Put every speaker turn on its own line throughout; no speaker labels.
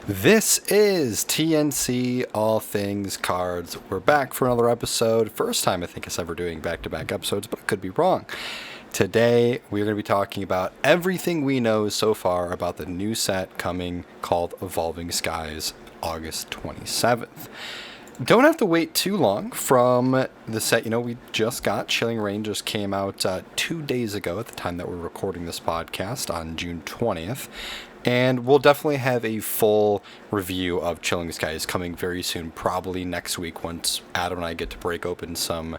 This is TNC All Things Cards. We're back for another episode. First time I think us ever doing back-to-back episodes, but I could be wrong. Today we're going to be talking about everything we know so far about the new set coming called Evolving Skies August 27th. Don't have to wait too long from the set. We just got Chilling Reign, just came out 2 days ago at the time that we're recording this podcast on June 20th. And we'll definitely have a full review of Chilling Skies coming very soon, probably next week once Adam and I get to break open some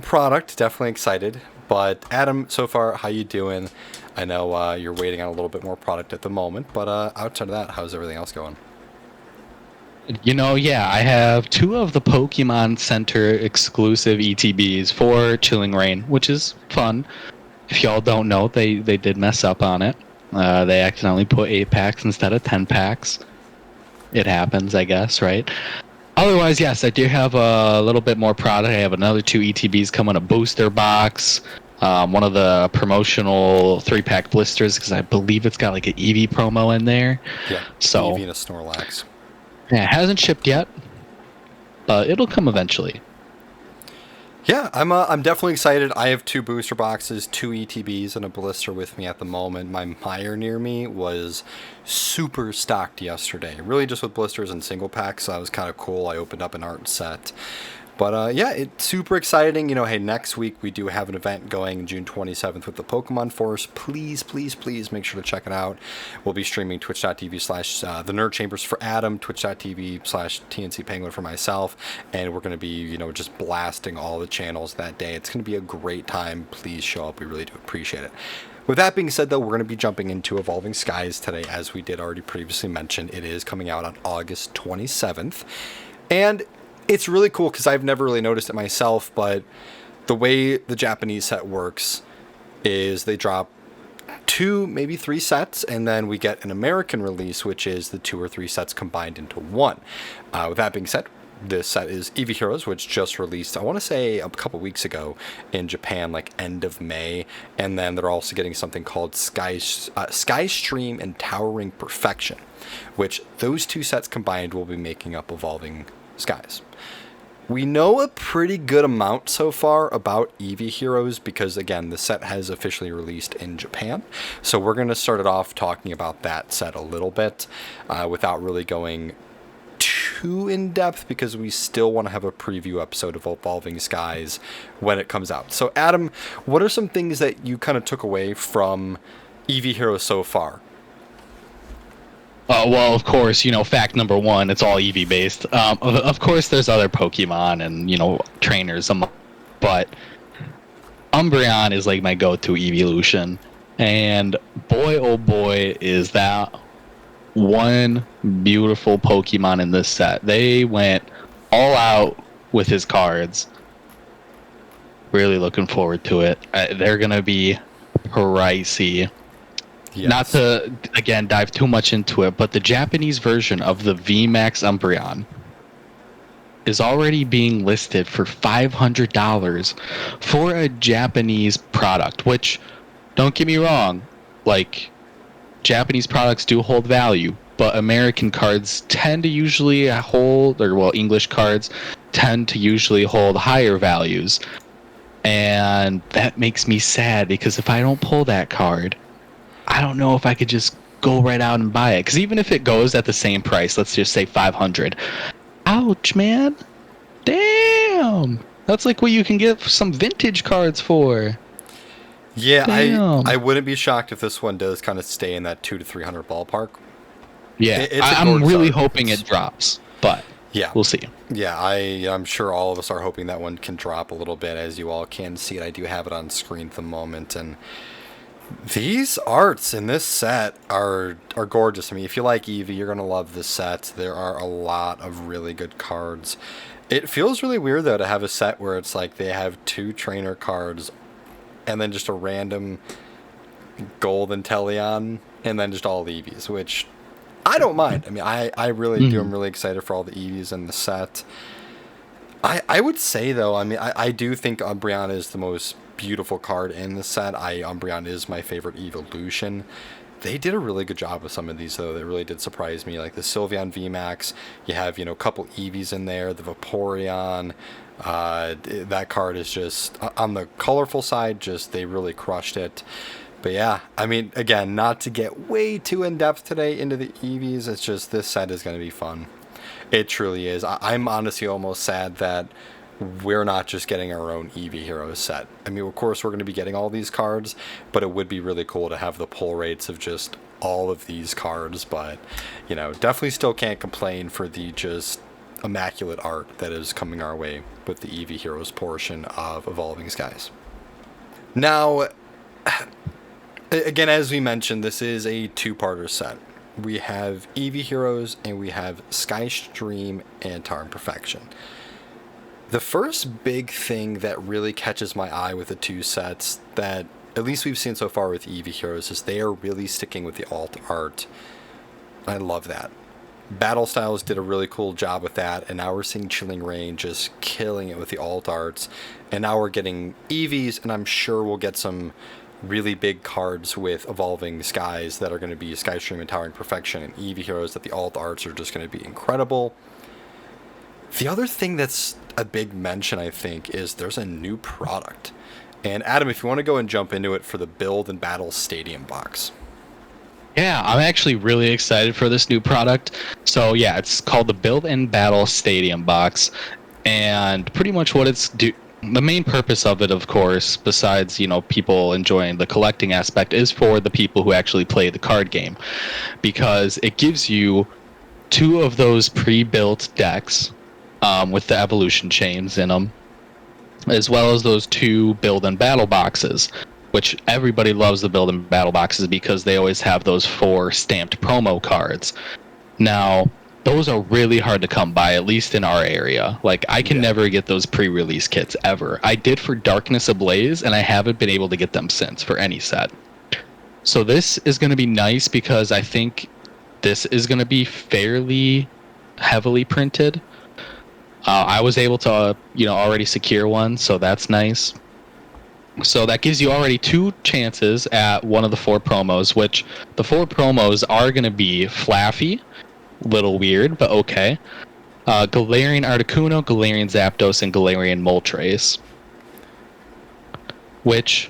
product. Definitely excited. But Adam, so far, how you doing? I know you're waiting on a little bit more product at the moment, but outside of that, how's everything else going?
I have 2 of the Pokemon Center exclusive ETBs for Chilling Reign, which is fun. If y'all don't know, they did mess up on it. They accidentally put 8 packs instead of 10 packs. It happens, I guess, right? Otherwise, yes, I do have a little bit more product. I have another 2 ETBs coming, a booster box, one of the promotional 3-pack blisters, because I believe it's got like an Eevee promo in there.
Yeah,
so,
Eevee and a Snorlax.
Yeah, it hasn't shipped yet, but it'll come eventually.
Yeah, I'm definitely excited. I have 2 booster boxes, 2 ETBs, and a blister with me at the moment. My Mire near me was super stocked yesterday, really just with blisters and single packs, so that was kind of cool. I opened up an art set. But yeah, it's super exciting. Hey, next week we do have an event going June 27th with the Pokemon Force. Please, please, please make sure to check it out. We'll be streaming twitch.tv/ the Nerd Chambers for Adam, twitch.tv/ TNC Penguin for myself, and we're going to be, just blasting all the channels that day. It's going to be a great time. Please show up. We really do appreciate it. With that being said, though, we're going to be jumping into Evolving Skies today, as we did already previously mention. It is coming out on August 27th. And it's really cool because I've never really noticed it myself, but the way the Japanese set works is they drop 2, maybe 3 sets, and then we get an American release, which is the 2 or 3 sets combined into one. With that being said, this set is Eevee Heroes, which just released, I want to say, a couple weeks ago in Japan, like end of May. And then they're also getting something called Sky Stream and Towering Perfection, which those 2 sets combined will be making up Evolving Skies. We know a pretty good amount so far about Eevee Heroes because, again, the set has officially released in Japan. So we're going to start it off talking about that set a little bit without really going too in-depth because we still want to have a preview episode of Evolving Skies when it comes out. So, Adam, what are some things that you kind of took away from Eevee Heroes so far?
Well, of course, fact number 1, it's all Eevee based. Of course, there's other Pokemon and, trainers, but Umbreon is like my go-to evolution. And boy, oh boy, is that one beautiful Pokemon in this set. They went all out with his cards. Really looking forward to it. They're going to be pricey. Yes. Not to, again, dive too much into it, but the Japanese version of the VMAX Umbreon is already being listed for $500 for a Japanese product, which, don't get me wrong, like, Japanese products do hold value, but American cards tend to usually hold, English cards tend to usually hold higher values. And that makes me sad because if I don't pull that card, I don't know if I could just go right out and buy it. Because even if it goes at the same price, let's just say $500. Ouch, man. Damn. That's like what you can get some vintage cards for.
Yeah, I wouldn't be shocked if this one does kind of stay in that $200 to $300 ballpark.
Yeah, I'm really hoping it drops, but yeah, we'll see.
Yeah, I'm sure all of us are hoping that one can drop a little bit. As you all can see it, I do have it on screen at the moment, and these arts in this set are gorgeous. I mean, if you like Eevee, you're going to love this set. There are a lot of really good cards. It feels really weird, though, to have a set where it's like they have 2 trainer cards and then just a random gold Inteleon and then just all the Eevees, which I don't mind. I mean, I really do. I'm really excited for all the Eevees in the set. I would say, though, I mean, I do think Umbreon is the most beautiful card in the set. Umbreon is my favorite evolution. They did a really good job with some of these, though. They really did surprise me. Like the Sylveon VMAX, you have, a couple Eevees in there, the Vaporeon. That card is just, on the colorful side, just, they really crushed it. But yeah, I mean, again, not to get way too in-depth today into the Eevees, it's just this set is going to be fun. It truly is. I'm honestly almost sad that we're not just getting our own Eevee Heroes set. I mean, of course, we're going to be getting all these cards, but it would be really cool to have the pull rates of just all of these cards. But, definitely still can't complain for the just immaculate art that is coming our way with the Eevee Heroes portion of Evolving Skies. Now, again, as we mentioned, this is a two-parter set. We have Eevee Heroes and we have Sky Stream and Towering Perfection. The first big thing that really catches my eye with the two sets that at least we've seen so far with Eevee Heroes is they are really sticking with the alt art. I love that. Battle Styles did a really cool job with that, and now we're seeing Chilling Reign just killing it with the alt arts. And now we're getting Eevees, and I'm sure we'll get some really big cards with Evolving Skies that are going to be Sky Stream and Towering Perfection and Eevee Heroes that the alt arts are just going to be incredible. The other thing that's a big mention, I think, is there's a new product. And Adam, if you want to go and jump into it for the Build and Battle Stadium box.
Yeah, I'm actually really excited for this new product. So yeah, it's called the Build and Battle Stadium box. And pretty much what the main purpose of it, of course, besides, people enjoying the collecting aspect, is for the people who actually play the card game. Because it gives you 2 of those pre-built decks with the evolution chains in them, as well as those 2 build and battle boxes, which everybody loves the build and battle boxes because they always have those 4 stamped promo cards. Now, those are really hard to come by, at least in our area. Like, I can never get those pre-release kits ever. I did for Darkness Ablaze, and I haven't been able to get them since for any set. So this is going to be nice because I think this is going to be fairly heavily printed. I was able to, already secure one, so that's nice. So that gives you already 2 chances at one of the 4 promos, which the 4 promos are going to be Flaffy, little weird, but okay, Galarian Articuno, Galarian Zapdos, and Galarian Moltres. Which,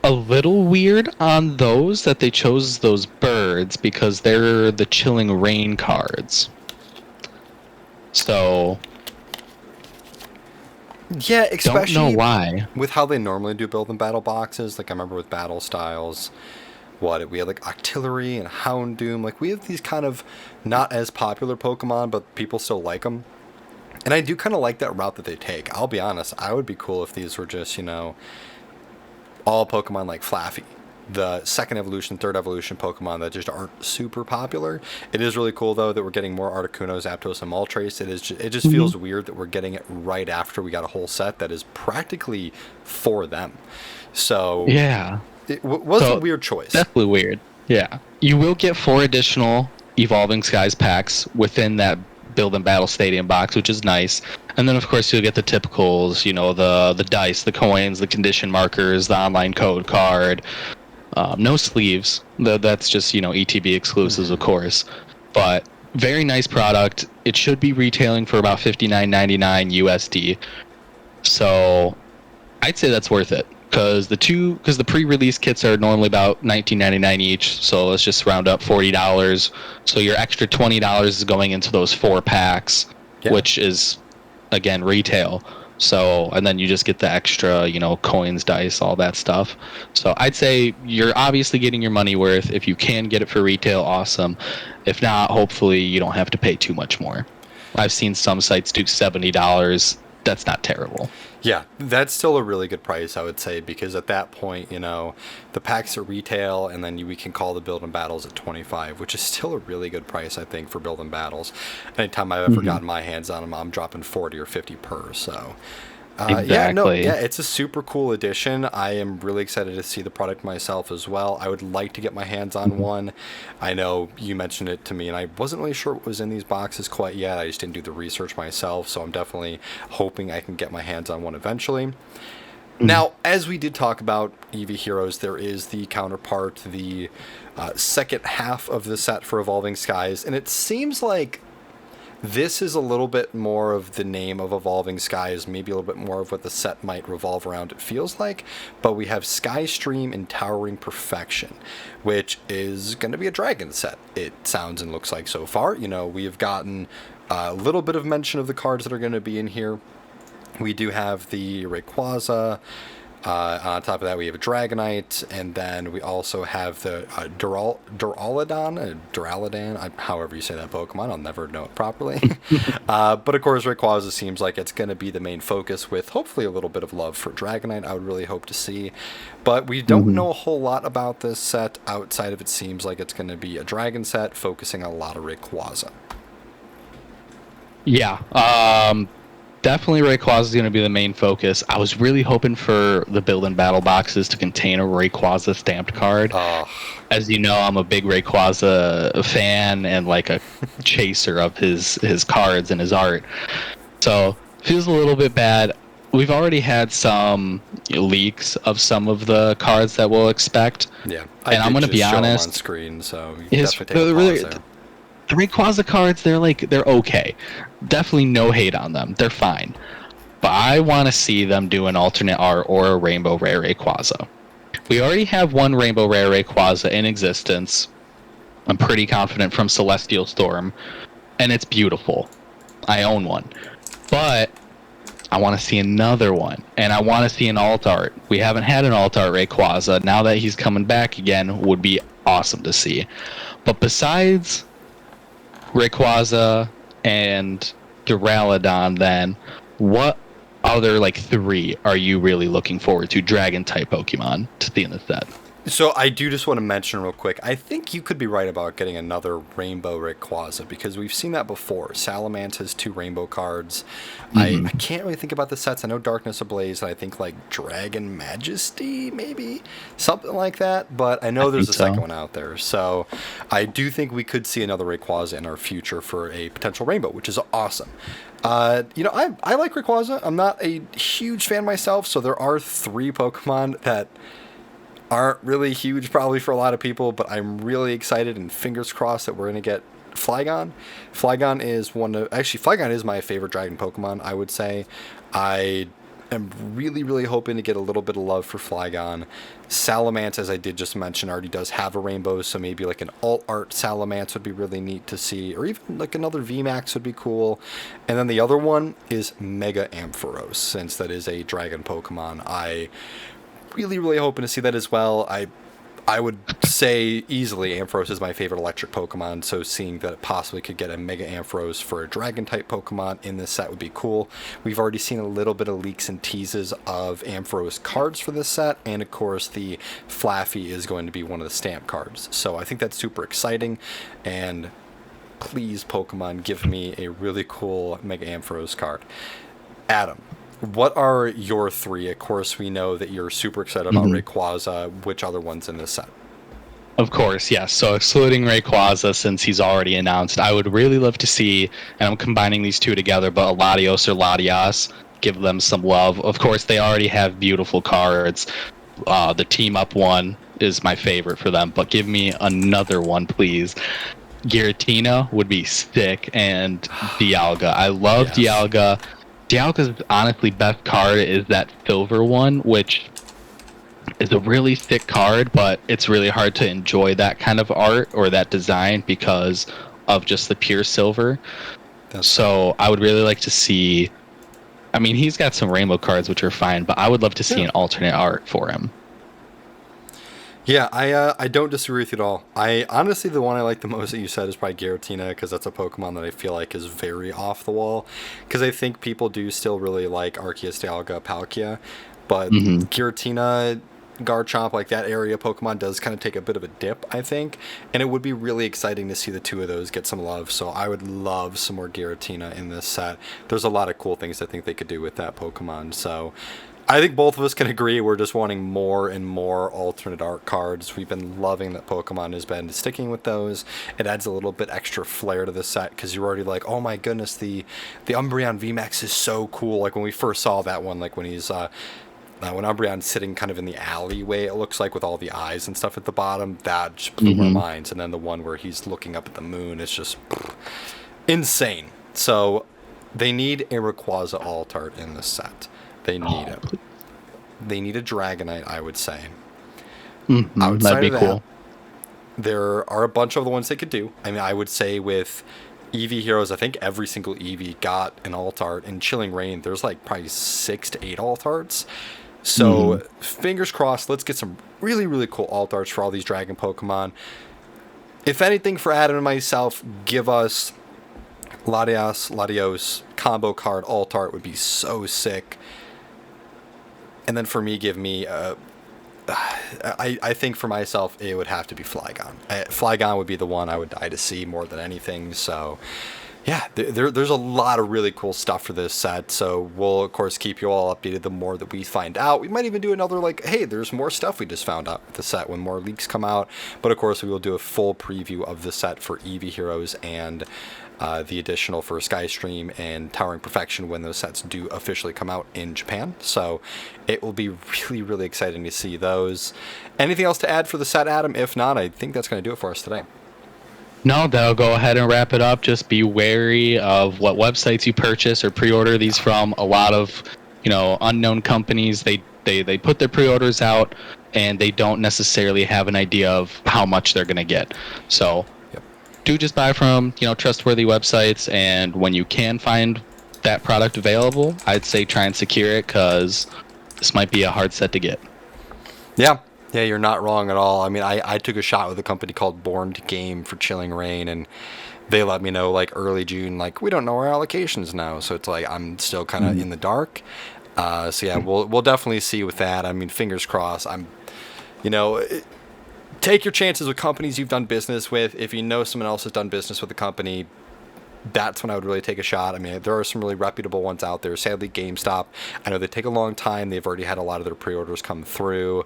a little weird on those that they chose those birds because they're the Chilling Reign cards. So,
yeah, especially
don't know why.
With how they normally do build and battle boxes. Like I remember with Battle Styles, we had like Octillery and Houndoom. Like we have these kind of not as popular Pokemon, but people still like them. And I do kind of like that route that they take. I'll be honest, I would be cool if these were just, all Pokemon like Flaffy. The second evolution, third evolution Pokemon that just aren't super popular. It is really cool though that we're getting more Articuno, Zapdos, and Moltres. It just feels weird that we're getting it right after we got a whole set that is practically for them. So
yeah,
it was a weird choice.
Definitely weird. Yeah, you will get 4 additional Evolving Skies packs within that Build and Battle Stadium box, which is nice. And then of course you'll get the typicals, the dice, the coins, the condition markers, the online code card. No sleeves. That's just, ETB exclusives, of course. But very nice product. It should be retailing for about $59.99 USD. So I'd say that's worth it. Because the pre-release kits are normally about $19.99 each. So let's just round up $40. So your extra $20 is going into those 4 packs, which is, again, retail. So, and then you just get the extra, coins, dice, all that stuff. So I'd say you're obviously getting your money worth. If you can get it for retail, awesome. If not, hopefully you don't have to pay too much more. I've seen some sites do $70. That's not terrible.
Yeah, that's still a really good price, I would say, because at that point, the packs are retail, and then we can call the build and battles at $25, which is still a really good price, I think, for build and battles. Anytime I've ever gotten my hands on them, I'm dropping 40 or 50 per. So,
exactly.
It's a super cool addition. I am really excited to see the product myself as well. I would like to get my hands on one. I know you mentioned it to me, and I wasn't really sure what was in these boxes quite yet. I just didn't do the research myself, so I'm definitely hoping I can get my hands on one eventually. Now, as we did talk about Eevee Heroes, there is the counterpart, the second half of the set for Evolving Skies, and it seems like this is a little bit more of the name of Evolving Skies, maybe a little bit more of what the set might revolve around, it feels like. But we have Skystream and Towering Perfection, which is going to be a dragon set, it sounds and looks like so far. You know, we have gotten a little bit of mention of the cards that are going to be in here. We do have the Rayquaza. On top of that, we have a Dragonite, and then we also have the Duraludon, however you say that Pokemon. I'll never know it properly. But of course, Rayquaza seems like it's going to be the main focus, with hopefully a little bit of love for Dragonite. I would really hope to see. But we don't know a whole lot about this set outside of it seems like it's going to be a Dragon set focusing on a lot of Rayquaza.
Yeah, definitely Rayquaza is going to be the main focus. I was really hoping for the build and battle boxes to contain a Rayquaza stamped card. As you know, I'm a big Rayquaza fan and like a chaser of his cards and his art. So feels a little bit bad. We've already had some leaks of some of the cards that we'll expect.
Yeah,
and I'm going to be honest.
On screen, so
the Rayquaza cards, they're okay. Definitely no hate on them. They're fine. But I want to see them do an alternate art or a Rainbow Rare Rayquaza. We already have one Rainbow Rare Rayquaza in existence. I'm pretty confident, from Celestial Storm. And it's beautiful. I own one. But I want to see another one. And I want to see an alt art. We haven't had an alt art Rayquaza. Now that he's coming back again, would be awesome to see. But besides Rayquaza and Duraludon, then what other three are you really looking forward to, dragon type Pokemon, to see in the set?
So I do just want to mention real quick, I think you could be right about getting another Rainbow Rayquaza, because we've seen that before. Salamence has 2 rainbow cards. I can't really think about the sets. I know Darkness Ablaze, and I think Dragon Majesty, maybe? Something like that, but I know there's a second one out there. So I do think we could see another Rayquaza in our future for a potential rainbow, which is awesome. I like Rayquaza. I'm not a huge fan myself, so there are 3 Pokemon that aren't really huge probably for a lot of people, but I'm really excited and fingers crossed that we're going to get Flygon. Flygon is my favorite dragon Pokemon, I would say. I am really, really hoping to get a little bit of love for Flygon. Salamence, as I did just mention, already does have a rainbow, so maybe an alt art Salamence would be really neat to see, or even another VMAX would be cool. And then the other one is Mega Ampharos, since that is a dragon Pokemon. I really, really hoping to see that as well. I would say easily Ampharos is my favorite electric Pokemon, so seeing that it possibly could get a Mega Ampharos for a Dragon-type Pokemon in this set would be cool. We've already seen a little bit of leaks and teases of Ampharos cards for this set, and of course the Flaffy is going to be one of the stamp cards. So I think that's super exciting, and please, Pokemon, give me a really cool Mega Ampharos card. Adam, what are your 3? Of course, we know that you're super excited about Rayquaza. Which other ones in this set?
Of course, yes. So excluding Rayquaza, since he's already announced, I would really love to see, and I'm combining these 2 together, but Latios or Latias, give them some love. Of course, they already have beautiful cards. The team-up one is my favorite for them, but give me another one, please. Giratina would be sick, and Dialga. I love Dialga. Dialga's honestly best card is that silver one, which is a really thick card, but it's really hard to enjoy that kind of art or that design because of just the pure silver. So I would really like to see, I mean, he's got some rainbow cards, which are fine, but I would love to see an alternate art for him.
Yeah, I don't disagree with you at all. I honestly, the one I like the most that you said is probably Giratina, because that's a Pokemon that I feel like is very off the wall. Because I think people do still really like Arceus, Dialga, Palkia, but Giratina, Garchomp, that area Pokemon does kind of take a bit of a dip, I think. And it would be really exciting to see the 2 of those get some love. So I would love some more Giratina in this set. There's a lot of cool things I think they could do with that Pokemon. So I think both of us can agree we're just wanting more and more alternate art cards. We've been loving that Pokemon has been sticking with those. It adds a little bit extra flair to the set, because you're already like, oh my goodness, the Umbreon VMAX is so cool. When we first saw that one, when he's when Umbreon's sitting kind of in the alleyway, it looks like, with all the eyes and stuff at the bottom, that just blew our minds. And then the one where he's looking up at the moon is just insane. So they need a Rayquaza Altart in this set. They need it. They need a Dragonite, I would say.
That'd be cool.
There are a bunch of the ones they could do. I mean, I would say with Eevee Heroes, I think every single Eevee got an Altart. In Chilling Reign, there's like probably 6 to 8 Altarts. So fingers crossed, let's get some really, really cool Altarts for all these Dragon Pokemon. If anything, for Adam and myself, give us Latios combo card Altart would be so sick. And then for me, give me I think for myself, it would have to be Flygon. Flygon would be the one I would die to see more than anything. So, yeah, there's a lot of really cool stuff for this set. So we'll, of course, keep you all updated the more that we find out. We might even do another, like, hey, there's more stuff we just found out with the set when more leaks come out. But, of course, we will do a full preview of the set for Eevee Heroes and the additional for Skystream and Towering Perfection when those sets do officially come out in Japan. So it will be really, really exciting to see those. Anything else to add for the set, Adam? If not, I think that's going to do it for us today.
No, that'll go ahead and wrap it up. Just be wary of what websites you purchase or pre-order these from. A lot of, unknown companies, they put their pre-orders out and they don't necessarily have an idea of how much they're going to get. So do just buy from, trustworthy websites, and when you can find that product available, I'd say try and secure it, because this might be a hard set to get.
Yeah, you're not wrong at all. I mean, I took a shot with a company called Born to Game for Chilling Reign, and they let me know, like, early June, like, we don't know our allocations now, so it's like I'm still kind of in the dark. So yeah, we'll definitely see with that. I mean, fingers crossed. Take your chances with companies you've done business with. If you know someone else has done business with a company, that's when I would really take a shot. I mean, there are some really reputable ones out there. Sadly, GameStop, I know they take a long time. They've already had a lot of their pre-orders come through.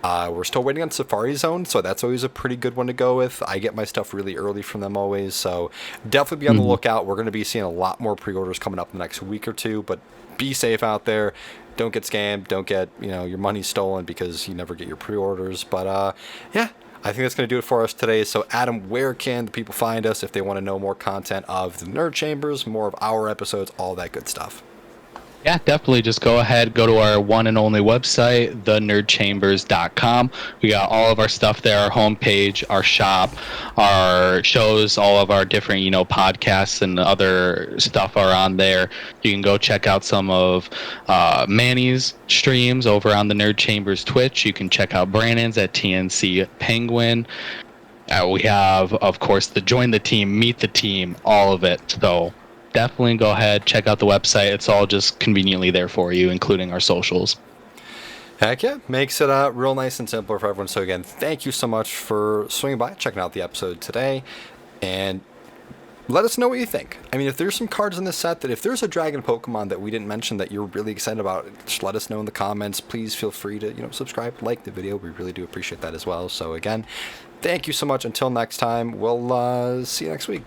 We're still waiting on Safari Zone, so that's always a pretty good one to go with. I get my stuff really early from them always, so definitely be on the lookout. We're going to be seeing a lot more pre-orders coming up in the next week or two, but be safe out there. Don't get scammed. Don't get, your money stolen because you never get your pre-orders. But, yeah, I think that's going to do it for us today. So, Adam, where can the people find us if they want to know more content of the Nerd Chambers, more of our episodes, all that good stuff?
Yeah, definitely. Just go ahead, go to our one and only website, thenerdchambers.com. We got all of our stuff there, our homepage, our shop, our shows, all of our different, podcasts and other stuff are on there. You can go check out some of Manny's streams over on the Nerd Chambers Twitch. You can check out Brandon's at TNC Penguin. We have, of course, the Join the Team, Meet the Team, all of it. So definitely go ahead, check out the website. It's all just conveniently there for you, including our socials.
Heck yeah, makes it real nice and simple for everyone. So again, thank you so much for swinging by, checking out the episode today, and let us know what you think. I mean, if there's some cards in this set if there's a Dragon Pokemon that we didn't mention that you're really excited about, just let us know in the comments. Please feel free to, subscribe, like the video. We really do appreciate that as well. So again, thank you so much. Until next time, we'll see you next week.